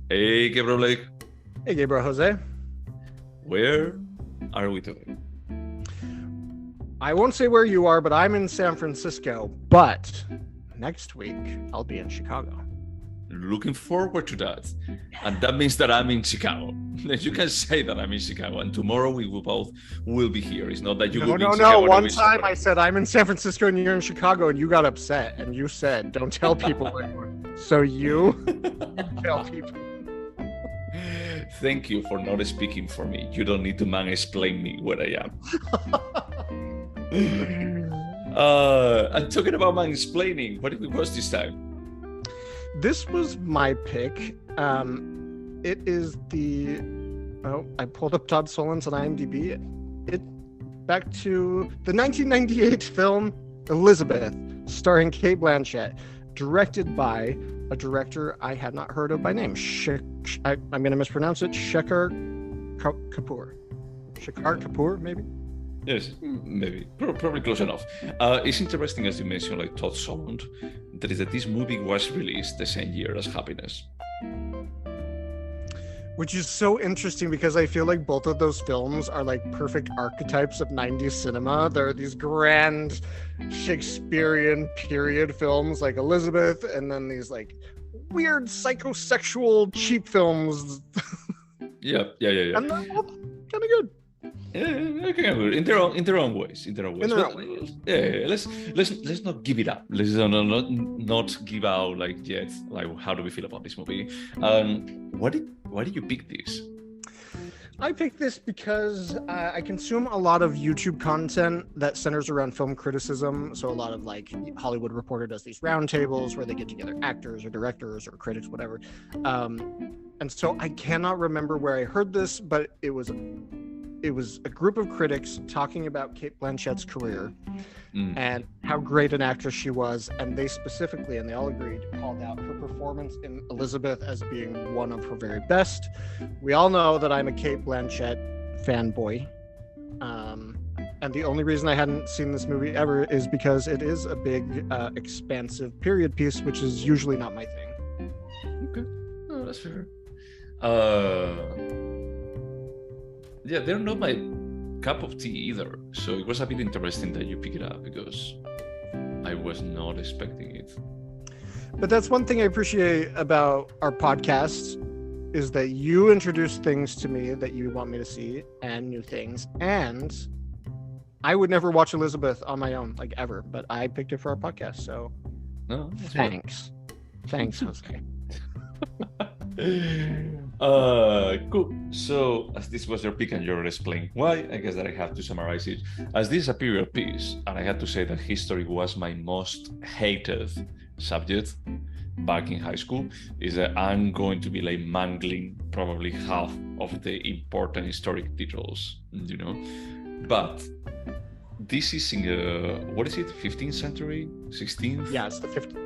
Hey, Gaybros, Hey, Gaybros Jose. where are we today? I won't say where you are, but I'm in San Francisco. But next week, I'll be in Chicago. Looking forward to that. And that means that I'm in Chicago. You can say that I'm in Chicago, and tomorrow we will be here. It's not that you will be in No. Chicago. One time I said I'm in San Francisco and you're in Chicago, and you got upset, and you said, "Don't tell people where you are." So you tell people. Thank you for not speaking for me. You don't need to mansplain me where I am. And talking about mansplaining, what did we watch this time? This was my pick. It is I pulled up Todd Solondz on IMDb. Back to the 1998 film Elizabeth, starring Cate Blanchett, directed by a director I had not heard of by name. I'm going to mispronounce it. Shekhar Kapur. Shekhar Kapur, maybe? Yes, maybe. Probably close enough. It's interesting, as you mentioned, like Todd Solondz, that this movie was released the same year as Happiness. Which is so interesting because I feel like both of those films are like perfect archetypes of 90s cinema. There are these grand Shakespearean period films like Elizabeth, and then these like weird psychosexual cheap films. Yeah. And they're both kind of good. Yeah, okay, in their own ways. Yeah, let's not give it up. Let's not give out like yet. Like, how do we feel about this movie? Why did you pick this? I picked this because I consume a lot of YouTube content that centers around film criticism. So a lot of like Hollywood Reporter does these roundtables where they get together actors or directors or critics, whatever. And so I cannot remember where I heard this, but it was a group of critics talking about Cate Blanchett's career and how great an actress she was, and they specifically, and they all agreed, called out her performance in Elizabeth as being one of her very best. We all know that I'm a Cate Blanchett fanboy, and the only reason I hadn't seen this movie ever is because it is a big, expansive period piece, which is usually not my thing. Okay, oh, that's fair. Yeah, they're not my cup of tea either. So it was a bit interesting that you pick it up because I was not expecting it. But that's one thing I appreciate about our podcast is that you introduce things to me that you want me to see and new things. And I would never watch Elizabeth on my own, like ever, but I picked it for our podcast. So thanks. Thanks, Jose. Cool. So, as this was your pick and you're explaining why, I guess that I have to summarize it. As this is a period piece, and I had to say that history was my most hated subject back in high school, is that I'm going to be like mangling probably half of the important historic details, But this is in what is it? 15th century, 16th? Yeah, it's the 15th.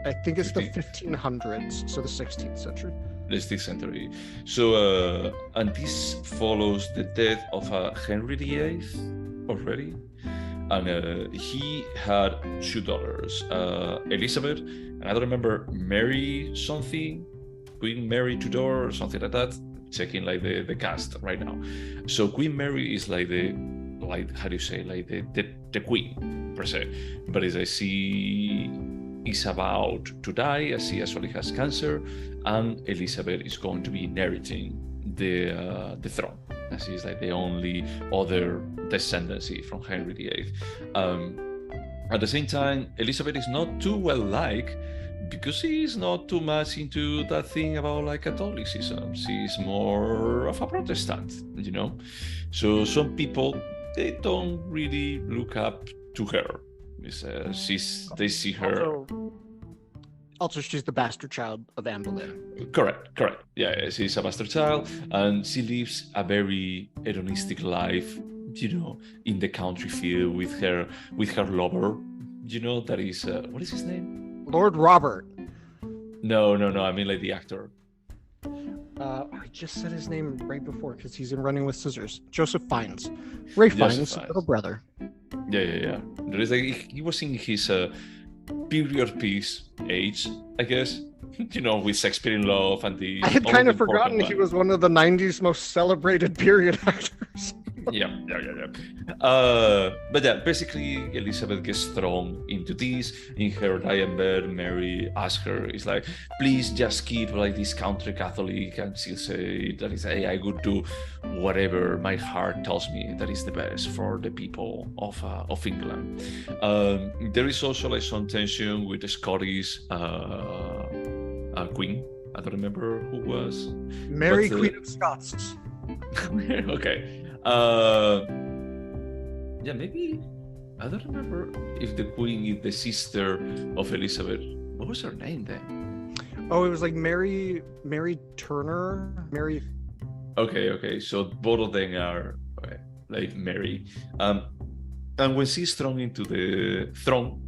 I think it's 15th. The 1500s, so the 16th century. The 16th century. So, and this follows the death of Henry VIII already. And he had two daughters, Elizabeth, and I don't remember, Mary something, Queen Mary Tudor or something like that. Checking like the cast right now. So Queen Mary is like how do you say, like the queen per se. But as I see, is about to die, as she actually has cancer, and Elizabeth is going to be inheriting the throne, as she's like the only other descendancy from Henry VIII. At the same time, Elizabeth is not too well liked because she's not too much into that thing about like Catholicism. She's more of a Protestant, So some people, they don't really look up to her. They see her. Also, she's the bastard child of Anne Boleyn. Correct. Yeah, she's a bastard child, and she lives a very hedonistic life, in the country field with her lover. That is what is his name? Lord Robert. No. I mean like the actor. I just said his name right before because he's in Running with Scissors. Joseph Fiennes. Ray Fiennes' little brother. Yeah. There is he was in his period piece age, I guess. With Shakespeare in Love and I had kind of forgotten he was one of the 90s most celebrated period actors. Yeah. But yeah, basically Elizabeth gets thrown into this. In her dying bed, Mary asks her, "It's like, please just keep like this country Catholic," and she'll say that is, "Hey, I would do whatever my heart tells me that is the best for the people of England." There is also like some tension with the Scottish queen. I don't remember who was Mary, Queen of Scots. Okay. Maybe I don't remember if the queen is the sister of Elizabeth. What was her name then? Oh, it was like Mary Turner. Mary. Okay. So both of them are like Mary. And when she's thrown into the throne,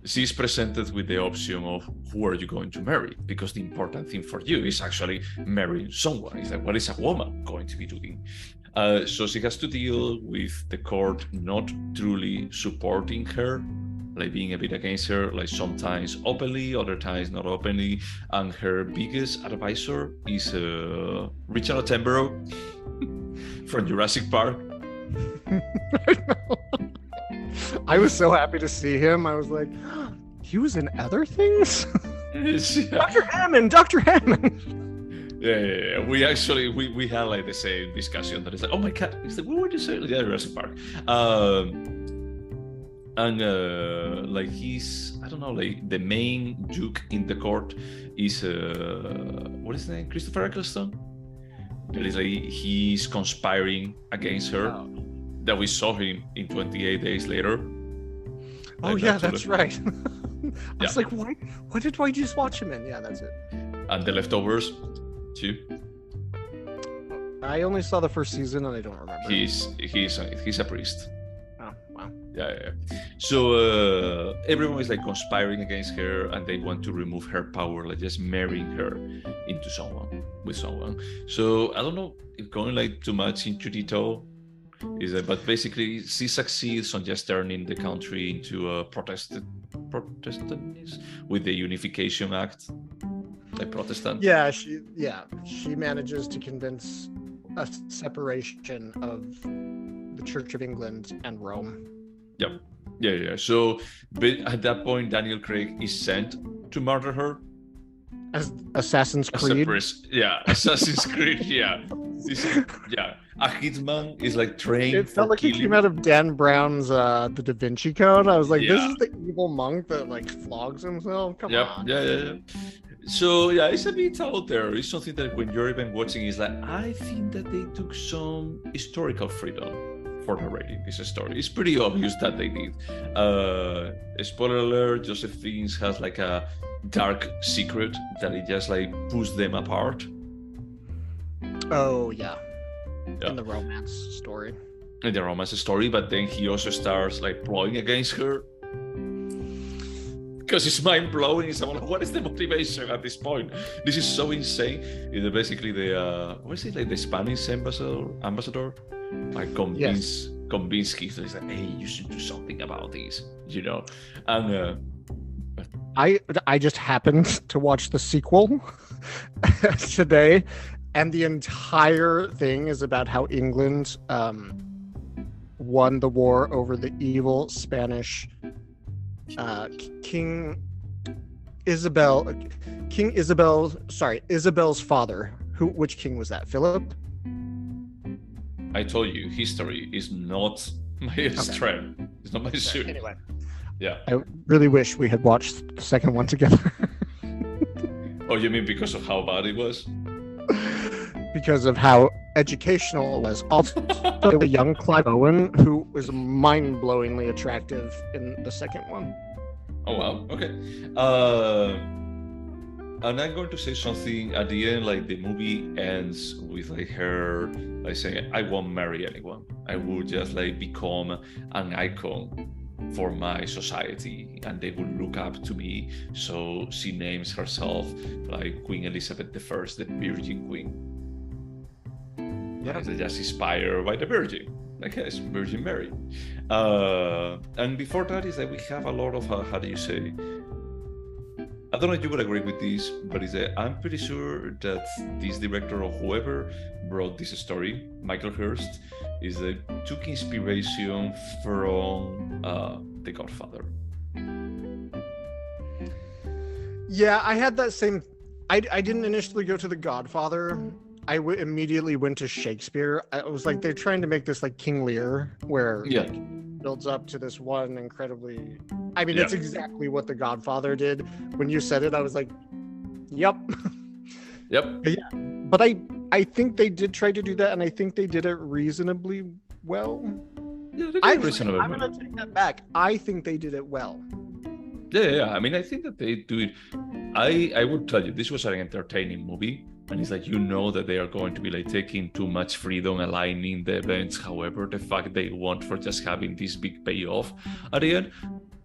she's presented with the option of who are you going to marry, because the important thing for you is actually marrying someone. It's like, what is a woman going to be doing? So she has to deal with the court not truly supporting her, like being a bit against her, like sometimes openly, other times not openly. And her biggest advisor is Richard Attenborough from Jurassic Park. I was so happy to see him. I was like, he was in other things? Yeah. Dr. Hammond. Yeah. We actually we had like the same discussion that is like, oh my god, it's like, what would you say? Yeah, Jurassic Park. Like he's, I don't know, like the main duke in the court is what is his name? Christopher Eccleston. That is like he's conspiring against her. Oh. That we saw him in 28 Days Later. Oh yeah, that's right. I was like, why did I just watch him in? Yeah, that's it. And The Leftovers too. I only saw the first season and I don't remember. He's a priest. Oh wow. Yeah. So everyone is like conspiring against her, and they want to remove her power, like just marrying her into someone. So I don't know if going like too much into detail. But basically she succeeds on just turning the country into a Protestant with the Unification Act, like Protestant. Yeah, she manages to convince a separation of the Church of England and Rome. Yep. Yeah. So at that point, Daniel Craig is sent to murder her. As Assassin's Creed. Assassin's Creed. Yeah. A hitman is like trained. It felt like killing. It came out of Dan Brown's The Da Vinci Code. I was like, this is the evil monk that like flogs himself. Come on. Yeah. So yeah, it's a bit out there. It's something that when you're even watching, is like, I think that they took some historical freedom for narrating this story. It's pretty obvious that they did. Spoiler alert: Joseph Fiennes has like a dark secret that it just like pulls them apart. Oh yeah. In the romance story. But then he also starts like plotting against her. Because it's mind blowing. It's like, what is the motivation at this point? This is so insane. It's basically the the Spanish ambassador? Like convince Keith. He's like, hey, you should do something about this, And I just happened to watch the sequel today. And the entire thing is about how England won the war over the evil Spanish Isabel's father. Which king was that? Philip? I told you, history is not my strength. It's not my suit. Anyway. Yeah. I really wish we had watched the second one together. Oh, you mean because of how bad it was? Because of how educational it was. Also, the young Clive Owen, who was mind-blowingly attractive in the second one. Oh, wow. Okay. And I'm going to say something at the end, like the movie ends with like her like saying, I won't marry anyone. I will just like become an icon for my society, and they will look up to me. So she names herself like Queen Elizabeth I, the Virgin Queen. Yeah, just inspired by the Virgin. I guess, Virgin Mary. And before that is that we have a lot of, how do you say, I don't know if you would agree with this, but I'm pretty sure that this director or whoever brought this story, Michael Hurst, took inspiration from The Godfather. Yeah, I had that same. I didn't initially go to The Godfather. I immediately went to Shakespeare. I was like, they're trying to make this like King Lear, where like, builds up to this one incredibly. I mean, it's exactly what The Godfather did. When you said it, I was like, "Yep." But I think they did try to do that, and I think they did it reasonably well. Yeah, I'm gonna take that back. I think they did it well. Yeah. I mean, I think that they do it. I would tell you, this was an entertaining movie. And it's like, you know that they are going to be like taking too much freedom, aligning the events however the fuck they want for just having this big payoff at the end.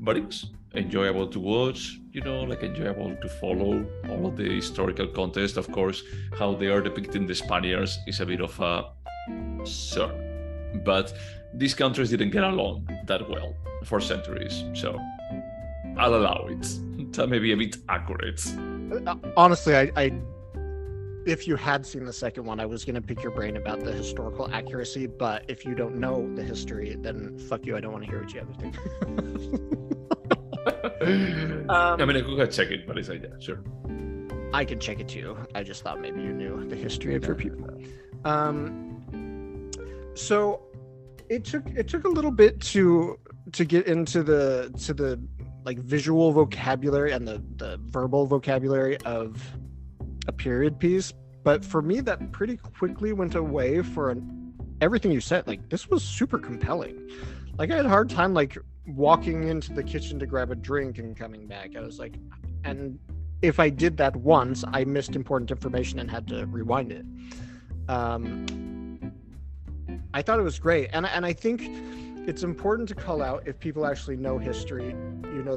But it was enjoyable to watch, like enjoyable to follow all of the historical context. Of course, how they are depicting the Spaniards is a bit of a sure. But these countries didn't get along that well for centuries. So I'll allow it. That may be a bit accurate. Honestly, I if you had seen the second one, I was going to pick your brain about the historical accuracy, but if you don't know the history, then fuck you, I don't want to hear what you have to think. I mean, I could check it, but it's like, yeah, sure. I could check it too. I just thought maybe you knew the history of your people. So it took a little bit to get into the like visual vocabulary and the verbal vocabulary of a period piece, but for me that pretty quickly went away for everything you said. Like, this was super compelling. Like, I had a hard time like walking into the kitchen to grab a drink and coming back. I was like, and if I did that once, I missed important information and had to rewind it. I thought it was great, and I think it's important to call out, if people actually know history,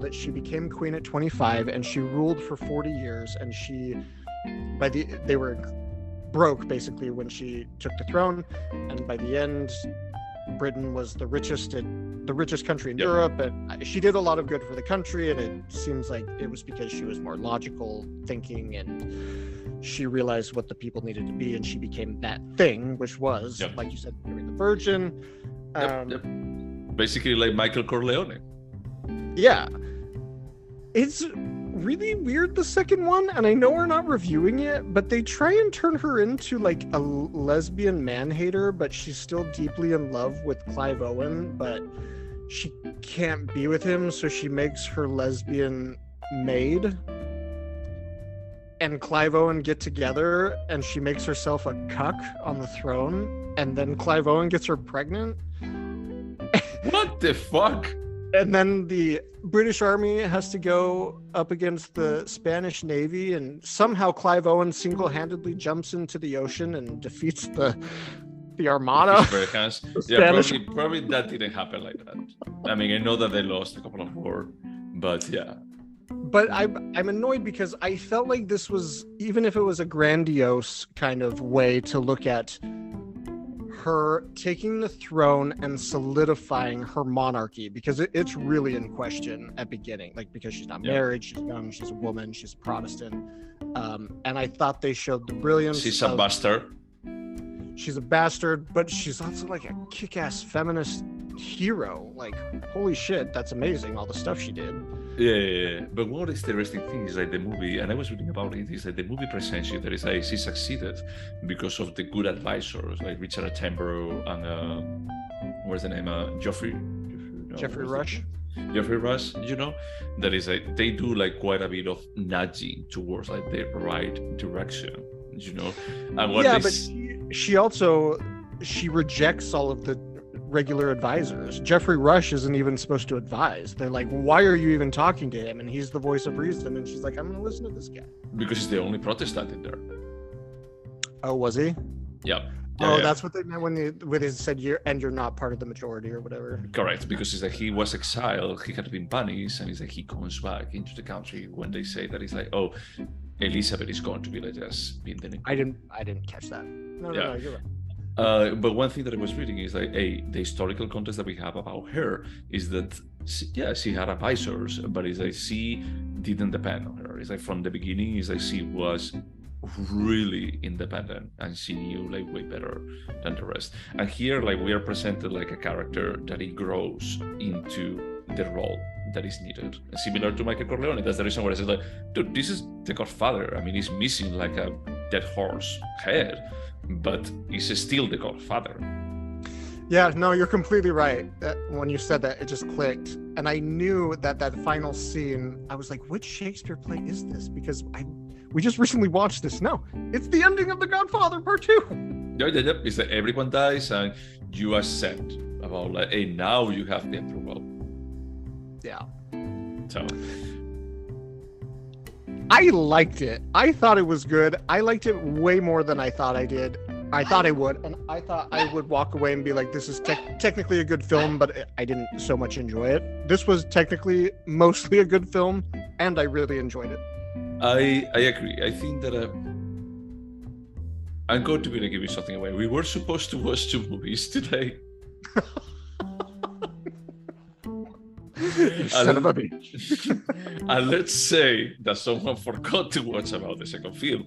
that she became queen at 25 and she ruled for 40 years, and they were broke basically when she took the throne, and by the end Britain was the richest country in Europe, and she did a lot of good for the country, and it seems like it was because she was more logical thinking and she realized what the people needed to be, and she became that thing, which was like you said, Mary the Virgin. Basically like Michael Corleone. Yeah, it's really weird, the second one, and I know we're not reviewing it, but they try and turn her into like a lesbian man-hater, but she's still deeply in love with Clive Owen, but she can't be with him, so she makes her lesbian maid and Clive Owen get together, and she makes herself a cuck on the throne, and then Clive Owen gets her pregnant. What the fuck? And then the British Army has to go up against the Spanish Navy, and somehow Clive Owen single-handedly jumps into the ocean and defeats the Armada. Yeah, probably that didn't happen like that. I mean, I know that they lost a couple of wars, but yeah. But I'm annoyed because I felt like this was, even if it was a grandiose kind of way to look at her taking the throne and solidifying her monarchy, because it's really in question at beginning, like, because she's not married, she's young, she's a woman, she's a Protestant, and I thought they showed the brilliance. She's a bastard. She's a bastard, but she's also like a kick-ass feminist hero. Like, holy shit, that's amazing, all the stuff she did. Yeah. But what is the interesting thing is like the movie, and I was reading about it, is that the movie presents you that is like she succeeded because of the good advisors like Richard Attenborough and what's the name? Geoffrey Rush. Geoffrey Rush, that is like they do like quite a bit of nudging towards like the right direction, And what but she rejects all of the regular advisors. Geoffrey Rush isn't even supposed to advise. They're like, why are you even talking to him? And he's the voice of reason. And she's like, I'm going to listen to this guy. Because he's the only Protestant in there. Oh, was he? Yeah. That's what they meant when they said you're not part of the majority or whatever. Correct, because it's like he was exiled, he had been banished, and it's like he comes back into the country when they say that it's like, oh, Elizabeth is going to be like us being the new. I didn't catch that. No, you're right. But one thing that I was reading is like, the historical context that we have about her is that, she had advisors, but it's like she didn't depend on her. It's like from the beginning, it's like she was really independent and she knew like way better than the rest. And here, like, we are presented like a character that he grows into the role that is needed. And similar to Michael Corleone, that's the reason why I said, like, dude, this is the Godfather. I mean, he's missing like a dead horse head, but he's still the Godfather. Yeah, no, you're completely right. When you said that, it just clicked. And I knew that final scene, I was like, which Shakespeare play is this? Because we just recently watched this. No, it's the ending of The Godfather Part 2. Yeah. It's that everyone dies and you accept about like, hey, now you have the approval. Yeah. So I liked it. I thought it was good. I liked it way more than I thought I did. I thought I would, and I thought I would walk away and be like, this is technically a good film, but I didn't so much enjoy it. This was technically mostly a good film, and I really enjoyed it. I agree. I think that I'm going to give you something away. We were supposed to watch 2 movies today. Son of a bitch. And let's say that someone forgot to watch about the second film.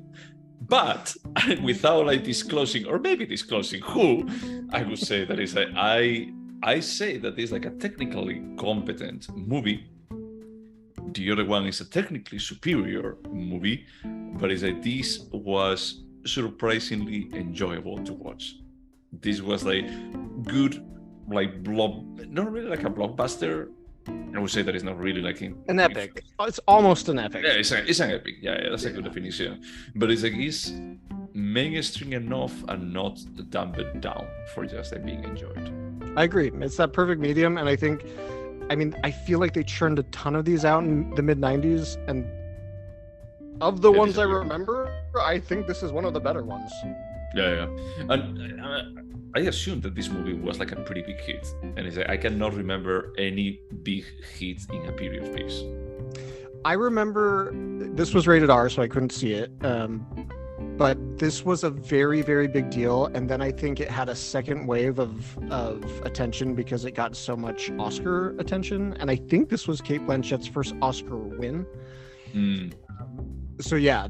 But without like disclosing, or maybe disclosing who, I would say that is I say that it's like a technically competent movie. The other one is a technically superior movie, but it's like this was surprisingly enjoyable to watch. This was like good, like not really like a blockbuster. I would say that it's not really like an epic. It's almost an epic. Yeah, it's an epic. Yeah, that's a good definition. But it's like it's mainstream enough and not dumbed down for just like being enjoyed. I agree. It's that perfect medium, and I feel like they churned a ton of these out in the mid-90s, and of the ones I remember, I think this is one of the better ones. Yeah. And I assume that this movie was like a pretty big hit, and it's like, I cannot remember any big hit in a period piece. I remember this was rated R, so I couldn't see it, but this was a very, very big deal, and then I think it had a second wave of attention because it got so much Oscar attention, and I think this was Cate Blanchett's first Oscar win. So yeah,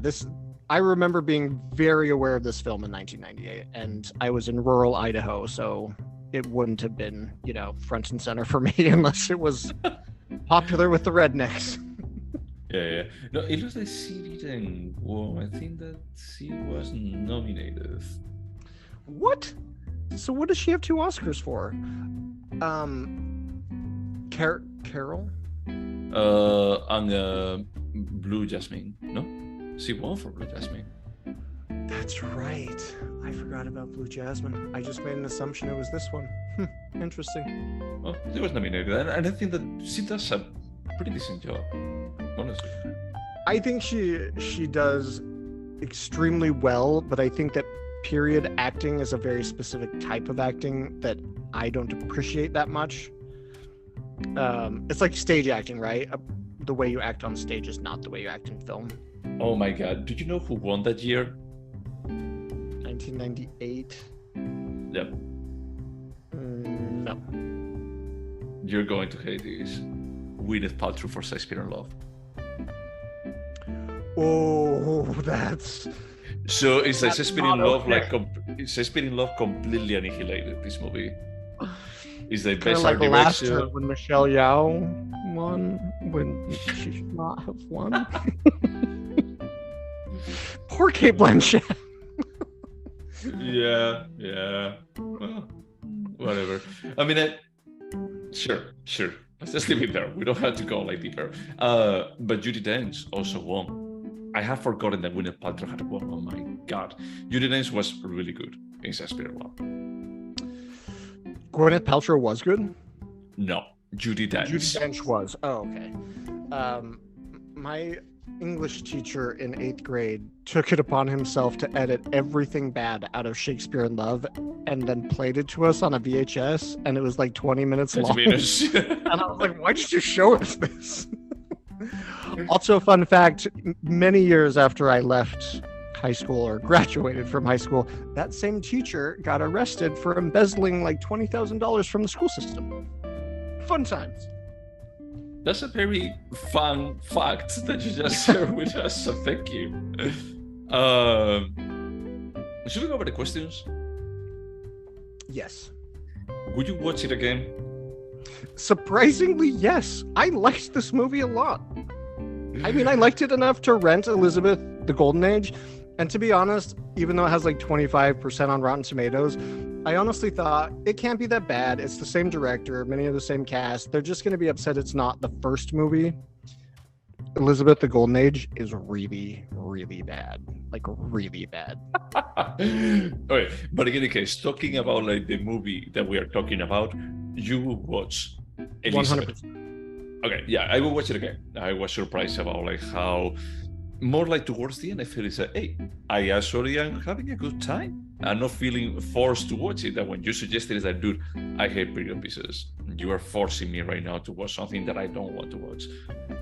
I remember being very aware of this film in 1998, and I was in rural Idaho, so it wouldn't have been, front and center for me unless it was popular with the rednecks. Yeah. No, it was like she didn't won. I think that she was nominated. What? So what does she have 2 Oscars for? Carol? And Blue Jasmine, no? She won for Blue Jasmine. That's right. I forgot about Blue Jasmine. I just made an assumption it was this one. Interesting. Well, she was nominated, and I think that she does a pretty decent job, honestly. I think she does extremely well, but I think that period acting is a very specific type of acting that I don't appreciate that much. It's like stage acting, right? The way you act on stage is not the way you act in film. Oh my god, did you know who won that year? 1998? Yep. No. You're going to hate this. Gwyneth Paltrow for Shakespeare in Love. Oh, that's... So it's like Shakespeare in Love, okay. Shakespeare in Love completely annihilated this movie. It's the kind best of like art last direction. year when Michelle Yeoh won, when she should not have won. Poor Cate Blanchett. Yeah. Well, whatever. I mean, sure. Let's just leave it there. We don't have to go like deeper. But Judi Dench also won. I have forgotten that Gwyneth Paltrow had won. Oh my god. Judi Dench was really good in Shakespeare in Love. Gwyneth Paltrow was good? No, Judi Dench. Judi Dench was. Oh, okay. My English teacher in 8th grade took it upon himself to edit everything bad out of Shakespeare in Love and then played it to us on a VHS, and it was like 20 minutes long. And I was like, why did you show us this? Also, fun fact, many years after I left high school or graduated from high school, that same teacher got arrested for embezzling like $20,000 from the school system. Fun times. That's a very fun fact that you just shared with us, so thank you. Should we go over the questions? Yes. Would you watch it again? Surprisingly, yes. I liked this movie a lot. I mean, I liked it enough to rent Elizabeth the Golden Age. And to be honest, even though it has like 25% on Rotten Tomatoes, I honestly thought it can't be that bad. It's the same director, many of the same cast. They're just going to be upset it's not the first movie. Elizabeth the Golden Age is really, really bad. Like, really bad. Okay, but in any case, talking about like the movie that we are talking about, you will watch Elizabeth. 100%. Okay, yeah, I will watch it again. I was surprised about like how more like towards the end I feel it's like, hey, I actually am having a good time. I'm not feeling forced to watch it. And when you suggested is that, dude, I hate period pieces. You are forcing me right now to watch something that I don't want to watch.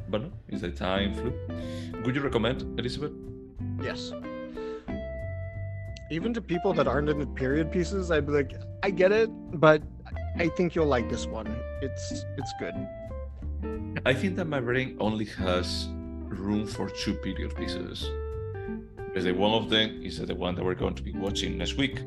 But no, it's the time flew. Would you recommend Elizabeth? Yes. Even to people that aren't into period pieces, I'd be like, I get it, but I think you'll like this one. It's good. I think that my brain only has room for 2 period pieces. Because one of them is the one that we're going to be watching next week.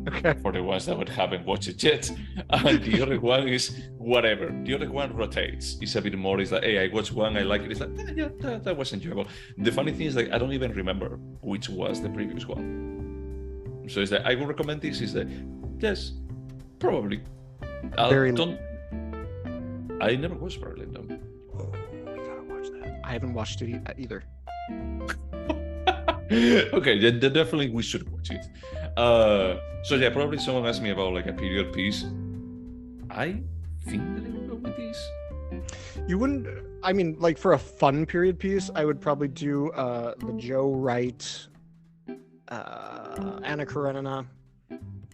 Okay. For the ones that haven't watched it yet. And the other one is whatever. The other one rotates. It's a bit more, it's like, hey, I watched one, I like it. It's like, yeah, that was enjoyable. The funny thing is, like, I don't even remember which was the previous one. So it's like, I will recommend this. Is that, yes, probably. I never watched Berlin, though. Oh, I gotta watch that. I haven't watched it either. Okay, then definitely we should watch it. So yeah, probably someone asked me about like a period piece. I think that I will go with this. You wouldn't, I mean, like for a fun period piece, I would probably do the Joe Wright, Anna Karenina,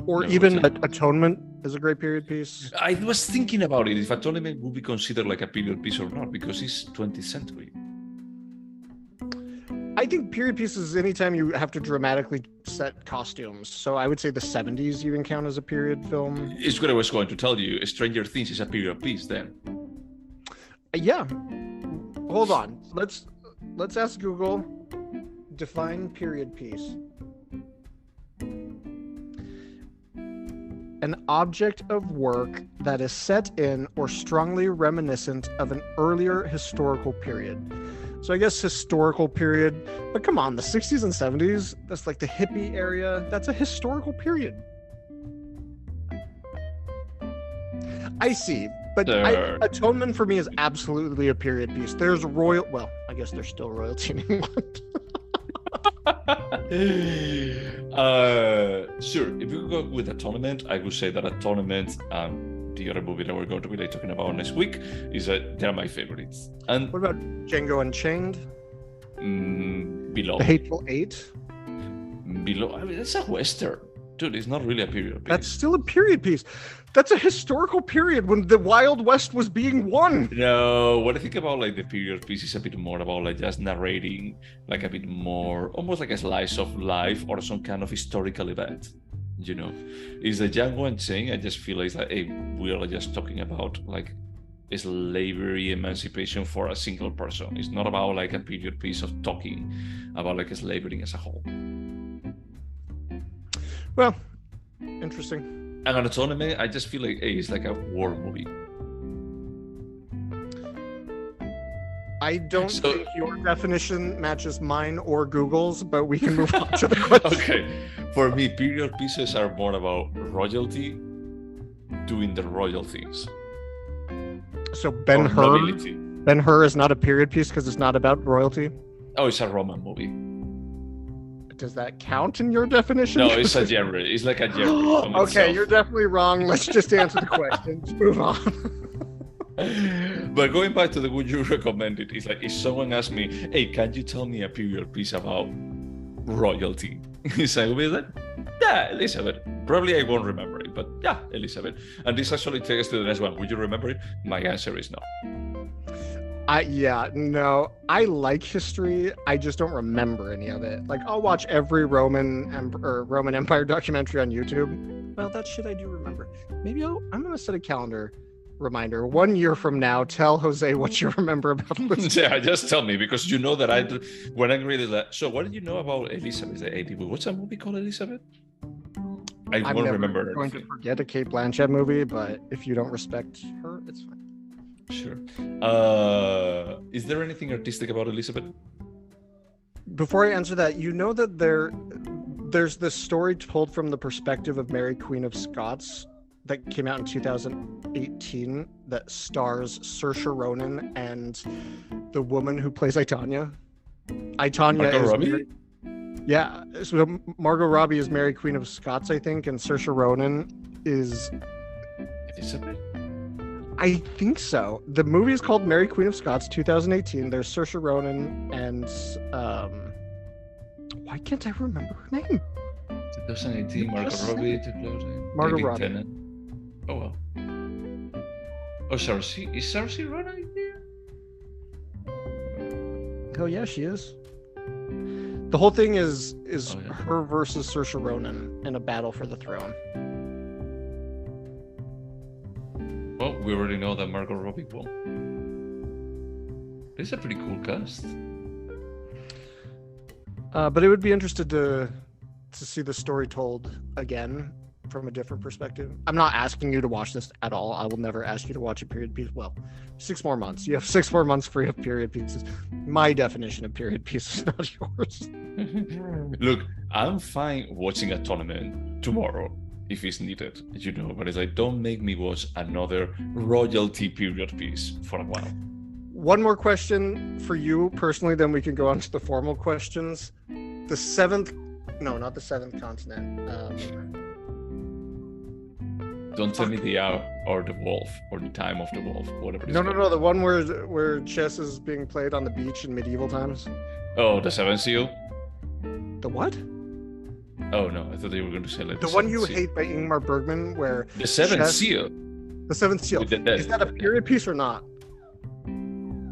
or even Atonement is a great period piece. I was thinking about it, if Atonement would be considered like a period piece or not, because it's 20th century. I think period pieces is anytime you have to dramatically set costumes. So I would say the 70s even count as a period film. It's what I was going to tell you. Stranger Things is a period piece then. Yeah. Hold on. Let's ask Google. Define period piece. An object of work that is set in or strongly reminiscent of an earlier historical period. So I guess historical period, but come on, the 60s and 70s, that's like the hippie area, that's a historical period. I see, but Atonement for me is absolutely a period piece. There's well, I guess there's still royalty in England. Sure, if you go with Atonement, I would say that Atonement and the other movie that we're going to be talking about next week is they're my favorites. And what about Django Unchained? Below. The Hateful Eight? Below. I mean, that's a Western. Dude, it's not really a period piece. That's still a period piece. That's a historical period when the Wild West was being won. No, what I think about like the period piece is a bit more about like just narrating like a bit more, almost like a slice of life or some kind of historical event. You know, is the Django Unchained. I just feel like, hey, we are just talking about like slavery emancipation for a single person. It's not about like a period piece of talking about like slavery as a whole. Well, interesting. And on Atonement, I just feel like, hey, it's like a war movie. I don't think your definition matches mine or Google's, but we can move on to the question. Okay. For me, period pieces are more about royalty doing the royal things. So Ben-Hur is not a period piece because it's not about royalty? Oh, it's a Roman movie. Does that count in your definition? No, it's a genre. It's like a genre. Okay, you're definitely wrong. Let's just answer the question. Let's move on. But going back to the would you recommend it, it's like if someone asked me, hey, can you tell me a period piece about royalty? So I would be like, yeah, Elizabeth. Probably I won't remember it, but yeah, Elizabeth. And this actually takes us to the next one. Would you remember it? My answer is no. I like history. I just don't remember any of it. Like, I'll watch every Roman Empire documentary on YouTube. Well, that shit I do remember. Maybe I'm gonna set a calendar reminder. 1 year from now, tell Jose what you remember about Elizabeth. Yeah, just tell me, because you know that when I read it. So, what did you know about Elizabeth? What's that movie called, Elizabeth? I won't remember. I'm going to forget a Cate Blanchett movie, but if you don't respect her, it's fine. Sure. Is there anything artistic about Elizabeth? Before I answer that, you know that there's this story told from the perspective of Mary, Queen of Scots, that came out in 2018 that stars Saoirse Ronan and the woman who plays Itanya. Margot Robbie? Yeah, so Margot Robbie is Mary, Queen of Scots, I think, and Saoirse Ronan is Elizabeth? I think so. The movie is called Mary, Queen of Scots, 2018. There's Saoirse Ronan and why can't I remember her name? 2018, Margot Robbie. Margot Robbie. Oh well. Oh, Saoirse. Is Saoirse Ronan here? Oh yeah, she is. The whole thing is her versus Saoirse Ronan in a battle for the throne. Well, we already know that Margot Robbie won. It's a pretty cool cast. But it would be interesting to see the story told again from a different perspective. I'm not asking you to watch this at all. I will never ask you to watch a period piece. Well, 6 more months. You have 6 more months free of period pieces. My definition of period piece is not yours. Look, I'm fine watching a tournament tomorrow if it's needed, but it's like, don't make me watch another royalty period piece for a while. One more question for you personally, then we can go on to the formal questions. Not the seventh continent. Don't tell me the hour or the wolf or the time of the wolf, whatever. No, the one where chess is being played on the beach in medieval times. Oh, the Seventh Seal? The what? Oh no, I thought they were going to say like the one you hate by Ingmar Bergman, where the Seventh Seal. The Seventh Seal. Is that a period piece or not?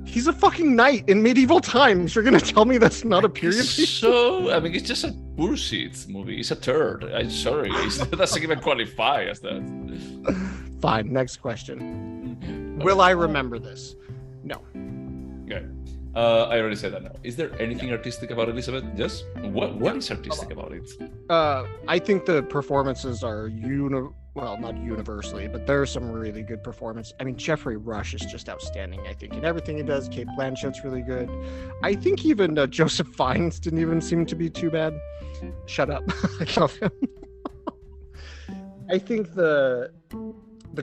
He's a fucking knight in medieval times. You're gonna tell me that's not a period piece? So, I mean, it's just a bullshit movie. It's a turd. I'm sorry. It doesn't even qualify as that. Fine. Next question. Will I remember this? No. Okay. I already said that now. Is there anything artistic about Elizabeth? Yes. What is artistic about it? I think the performances are not universally, but there are some really good performances. I mean, Geoffrey Rush is just outstanding, I think, in everything he does. Cate Blanchett's really good. I think even Joseph Fiennes didn't even seem to be too bad. Shut up. I love him. I think the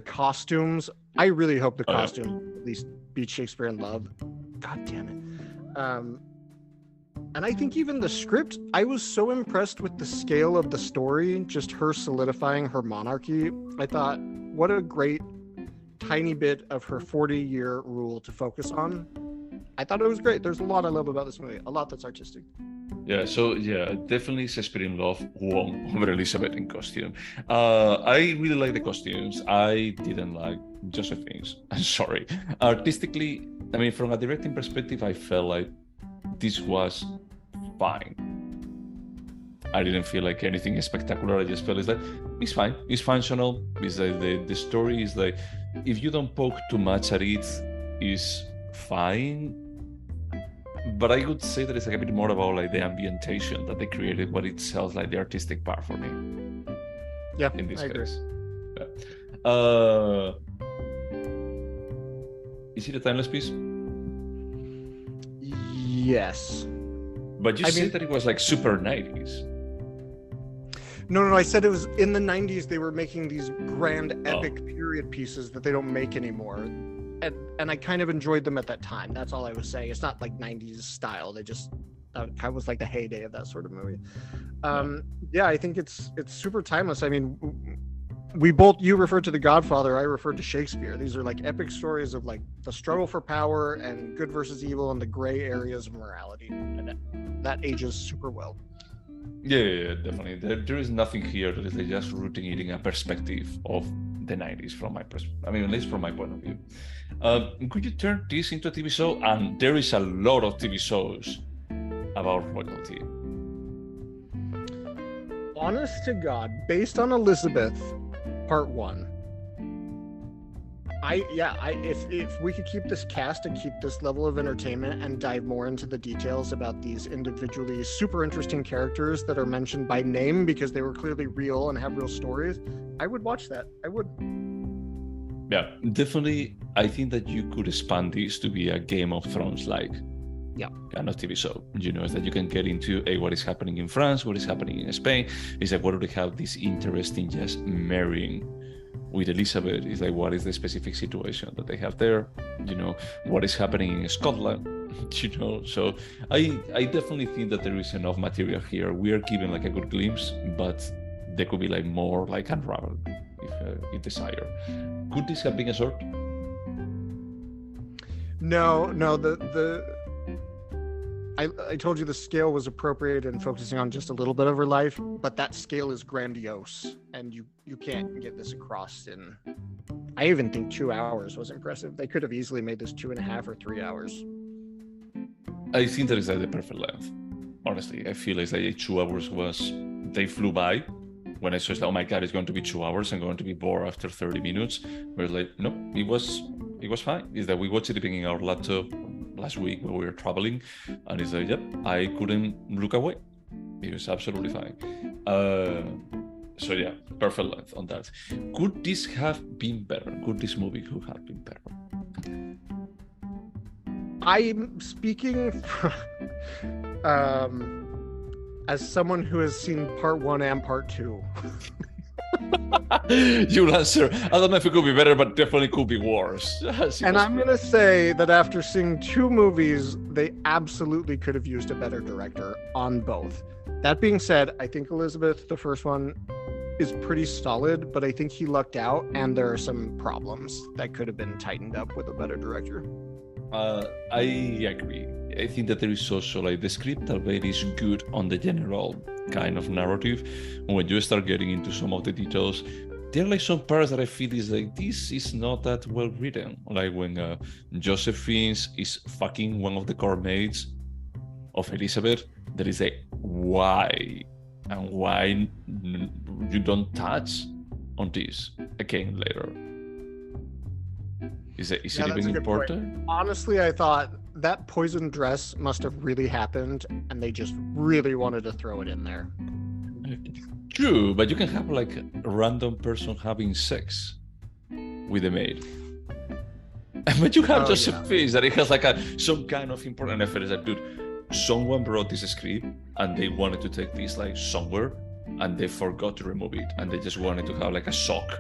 costumes, I really hope the costumes at least beat Shakespeare in Love. God damn it. And I think even the script, I was so impressed with the scale of the story, just her solidifying her monarchy. I thought, what a great tiny bit of her 40-year rule to focus on. I thought it was great. There's a lot I love about this movie, a lot that's artistic. Yeah, definitely Shakespeare in Love won over Elizabeth in costume. I really like the costumes. I didn't like Josephine's. I'm sorry. Artistically, I mean, from a directing perspective, I felt like this was fine. I didn't feel like anything spectacular. I just felt it's fine. It's functional. It's like the story is like, if you don't poke too much at it, it's fine. But I would say that it's like a bit more about like the ambientation that they created, what itself like the artistic part for me. Yeah, in this I case. agree. Yeah. Is it a timeless piece? Yes. But you said that it was like super 90s. No, I said it was in the 90s. They were making these grand epic period pieces that they don't make anymore. And I kind of enjoyed them at that time. That's all I was saying. It's not like 90s style. They just, that was like the heyday of that sort of movie. I think it's super timeless. I mean, you referred to The Godfather, I referred to Shakespeare. These are like epic stories of like the struggle for power and good versus evil and the gray areas of morality. And that ages super well. Yeah, definitely. There is nothing here that is like just rooting it in a perspective of the 90s from my perspective. I mean, at least from my point of view. Could you turn this into a TV show? And there is a lot of TV shows about royalty. Honest to God, based on Elizabeth, Part 1. If we could keep this cast and keep this level of entertainment and dive more into the details about these individually super interesting characters that are mentioned by name because they were clearly real and have real stories, I would watch that. I would. Yeah, definitely. I think that you could expand this to be a Game of Thrones like kind of TV show. You know, is that you can get into what is happening in France, what is happening in Spain. It's like, what do they have this interesting just marrying with Elizabeth? Is like, what is the specific situation that they have there? You know, what is happening in Scotland? You know, so I definitely think that there is enough material here. We are given like a good glimpse, but there could be like more like unraveled if desired. Could this have been a short? No. I told you the scale was appropriate and focusing on just a little bit of her life, but that scale is grandiose, and you can't get this across in. I even think 2 hours was impressive. They could have easily made this 2.5 or 3 hours. I think that is like the perfect length. Honestly, I feel like 2 hours they flew by. When I saw, oh my God, it's going to be 2 hours. I'm going to be bored after 30 minutes. We're like, no, it was fine. Is that we watched it in our laptop last week when we were traveling, and it's like, yep, I couldn't look away. It was absolutely fine. So yeah, perfect length on that. Could this have been better? Could this movie have been better? I'm speaking as someone who has seen Part 1 and Part 2. You'll answer, I don't know if it could be better, but definitely could be worse. And I'm going to say that after seeing 2 movies, they absolutely could have used a better director on both. That being said, I think Elizabeth, the first one, is pretty solid, but I think he lucked out, and there are some problems that could have been tightened up with a better director. I agree. I think that there is also like the script already is good on the general kind of narrative. When you start getting into some of the details, there are like some parts that I feel is like, this is not that well written. Like when Josephine is fucking one of the core maids of Elizabeth, there is like, why? And why you don't touch on this again later? Is it even important? Point. Honestly, I thought that poison dress must have really happened, and they just really wanted to throw it in there. True, but you can have like a random person having sex with a maid. But you have Josephine that it has like some kind of important effort. Is that, dude, someone brought this script and they wanted to take this like somewhere, and they forgot to remove it, and they just wanted to have like a shock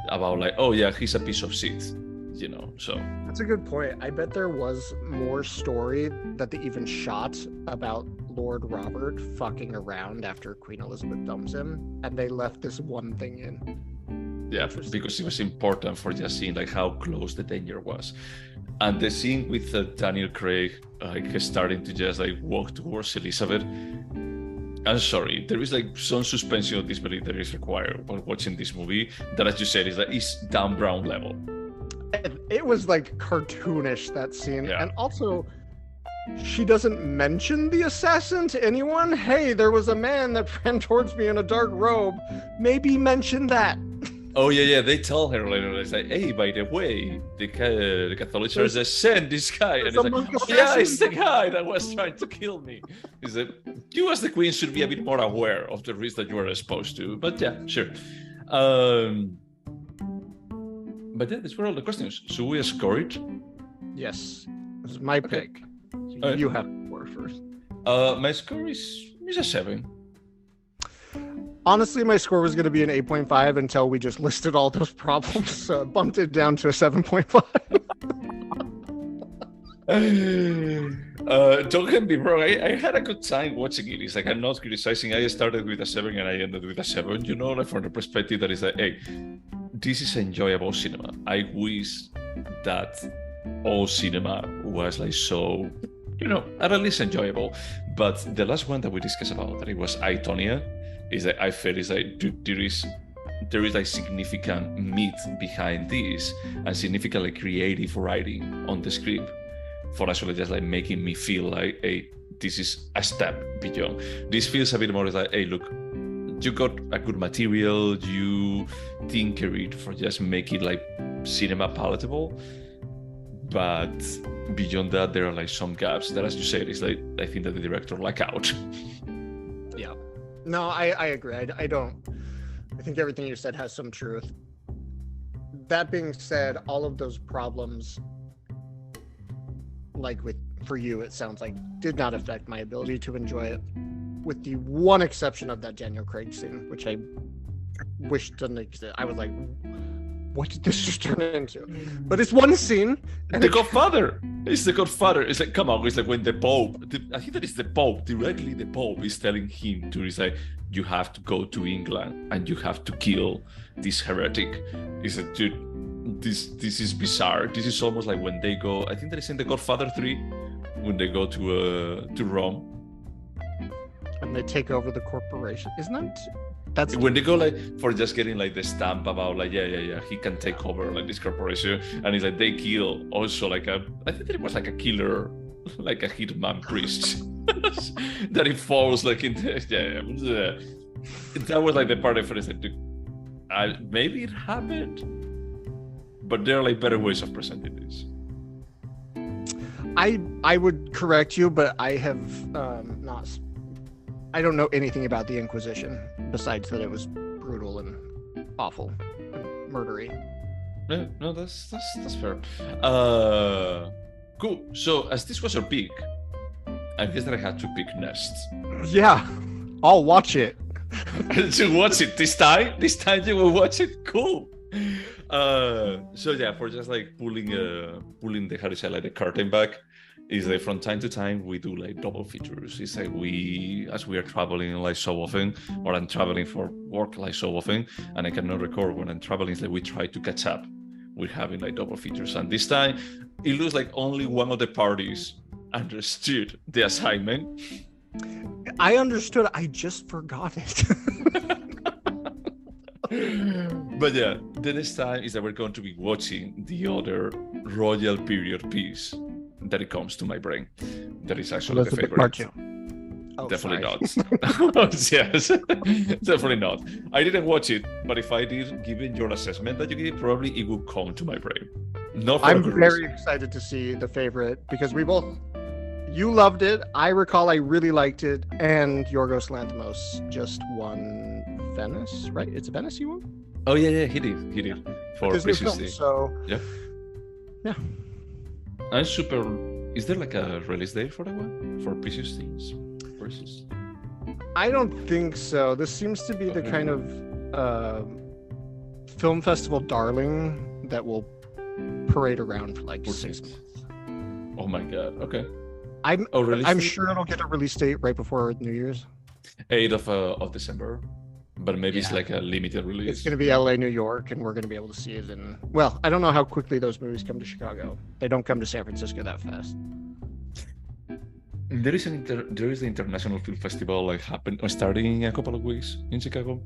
about like, oh yeah, he's a piece of shit. You know, so that's a good point. I bet there was more story that they even shot about Lord Robert fucking around after Queen Elizabeth dumps him, and they left this one thing in. Yeah, because it was important for just seeing like how close the danger was. And the scene with Daniel Craig like starting to just like walk towards Elizabeth. I'm sorry, there is like some suspension of disbelief that is required while watching this movie. That, as you said, is like it's Dan Brown level. It was like cartoonish, that scene. Yeah. And also, she doesn't mention the assassin to anyone. Hey, there was a man that ran towards me in a dark robe. Maybe mention that. Oh yeah. They tell her later. They say, "Hey, by the way, the Catholic Church has sent this guy." And it's like, oh, yeah, it's the guy that was trying to kill me. Is that you, as the Queen, should be a bit more aware of the risk that you are exposed to? But yeah, sure. But yeah, these were all the questions. So we score it? Yes. This is my pick. So you have to score first. My score is a 7. Honestly, my score was going to be an 8.5 until we just listed all those problems. So I bumped it down to a 7.5. Don't get me wrong, I had a good time watching it. It's like, I'm not criticizing. I started with a 7 and I ended with a 7, you know, like from the perspective that is like, hey, this is enjoyable cinema. I wish that all cinema was like so, you know, at least enjoyable. But the last one that we discussed about, that it was I, Tonya, is that I felt is like, dude, there is there is like significant meat behind this and significant like creative writing on the script for actually just like making me feel like, hey, this is a step beyond. This feels a bit more like, hey, look, you got a good material, you tinker it for just make it like cinema palatable, but beyond that there are like some gaps that, as you said, is like I think that the director lack out. Yeah, no, I agree. I think everything you said has some truth. That being said, all of those problems, like for you, it sounds like did not affect my ability to enjoy it, with the one exception of that Daniel Craig scene, which I wish didn't exist. I was like, what did this just turn into? But it's one scene. And The Godfather. It's the Godfather. It's like, come on. It's like when the Pope, I think that is the Pope, directly the Pope is telling him to, it's like, you have to go to England and you have to kill this heretic. It's like, dude, this is bizarre. This is almost like when they go, I think that is in the Godfather 3, when they go to Rome. And they take over the corporation. Isn't that? That's when they go like for just getting like the stamp about like yeah he can take over like this corporation, and it's like they kill also like I think that it was like a killer, like a hitman priest that it falls like in the, that was like the part of it is like maybe it happened, but there are like better ways of presenting this. I would correct you, but I have not. I don't know anything about the Inquisition besides that it was brutal and awful and murdery. Yeah, no, that's fair. Cool. So as this was our pick, I guess that I had to pick Nest. Yeah, I'll watch it. To watch it this time you will watch it. Cool. So yeah, for just like pulling the, how to say, like the curtain back, is like from time to time we do like double features. It's like as we are traveling like so often, or I'm traveling for work like so often, and I cannot record when I'm traveling, it's like we try to catch up with having like double features. And this time it looks like only one of the parties understood the assignment. I understood, I just forgot it. But yeah, the next time is that we're going to be watching the other royal period piece that it comes to my brain. That is actually the favorite. Part 2. Oh, definitely sorry. not. Yes, definitely not. I didn't watch it, but if I did, given your assessment that you gave, probably it would come to my brain. Not for I'm a good very reason. excited to see the favorite because you loved it. I recall I really liked it, and Yorgos Lanthimos just won Venice, right? It's Venice he won? Oh yeah, he did for His new film, PCC. so yeah. I'm super. Is there like a release date for that one? For Precious Things versus? I don't think so. This seems to be the kind of film festival darling that will parade around for like 6 months. Oh my god. Okay. I'm release sure it'll get a release date right before New Year's. 8th of December, but maybe it's Yeah. like a limited release. It's going to be LA, New York, and we're going to be able to see it in. Well, I don't know how quickly those movies come to Chicago. They don't come to San Francisco that fast. There is the International Film Festival like starting in a couple of weeks in Chicago.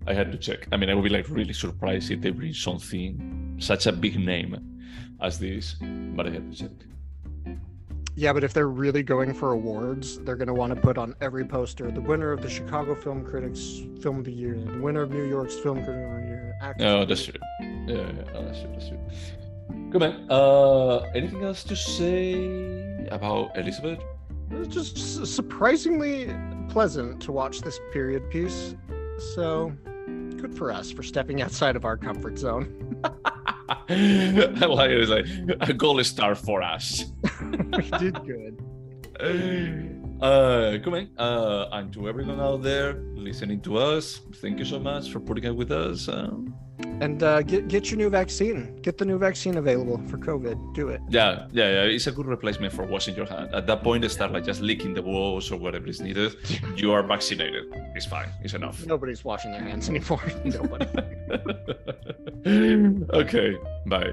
I had to check. I mean, I would be like really surprised if they bring something such a big name as this, but I had to check. Yeah, but if they're really going for awards, they're going to want to put on every poster the winner of the Chicago Film Critics Film of the Year, the winner of New York's Film Critic of the Year. Oh, that's true. Yeah, that's true. Good man. Anything else to say about Elizabeth? It was just surprisingly pleasant to watch this period piece. So, good for us for stepping outside of our comfort zone. I like it. It's like a gold star for us. We did good. Come on. And to everyone out there listening to us, thank you so much for putting up with us. And get your new vaccine. Get the new vaccine available for COVID. Do it. Yeah. It's a good replacement for washing your hand. At that point, they start like just licking the walls or whatever is needed. You are vaccinated. It's fine. It's enough. Nobody's washing their hands anymore. Nobody. Okay. Bye.